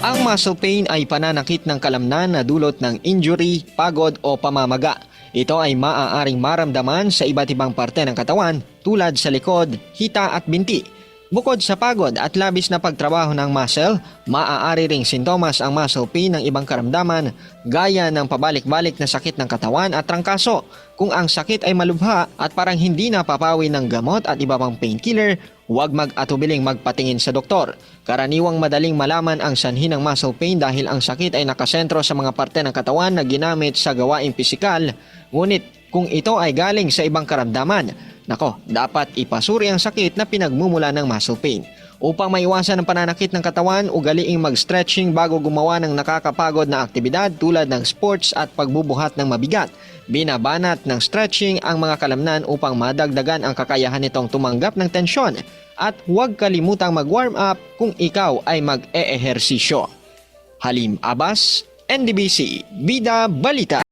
Ang muscle pain ay pananakit ng kalamnan na dulot ng injury, pagod o pamamaga. Ito ay maaaring maramdaman sa iba't ibang parte ng katawan tulad sa likod, hita at binti. Bukod sa pagod at labis na pagtrabaho ng muscle, maaari ring sintomas ang muscle pain ng ibang karamdaman gaya ng pabalik-balik na sakit ng katawan at trangkaso. Kung ang sakit ay malubha at parang hindi napapawi ng gamot at iba pang painkiller, huwag mag-atubiling magpatingin sa doktor. Karaniwang madaling malaman ang sanhi ng muscle pain dahil ang sakit ay nakasentro sa mga parte ng katawan na ginamit sa gawaing pisikal. Ngunit kung ito ay galing sa ibang karamdaman, dapat ipasuri ang sakit na pinagmumula ng muscle pain. Upang maiwasan ang pananakit ng katawan, ugaliing mag-stretching bago gumawa ng nakakapagod na aktibidad tulad ng sports at pagbubuhat ng mabigat. Binabanat ng stretching ang mga kalamnan upang madagdagan ang kakayahan nitong tumanggap ng tensyon. At huwag kalimutang mag-warm up kung ikaw ay mag-e-ehersisyo. Halim Abbas, NDBC, Bida Balita.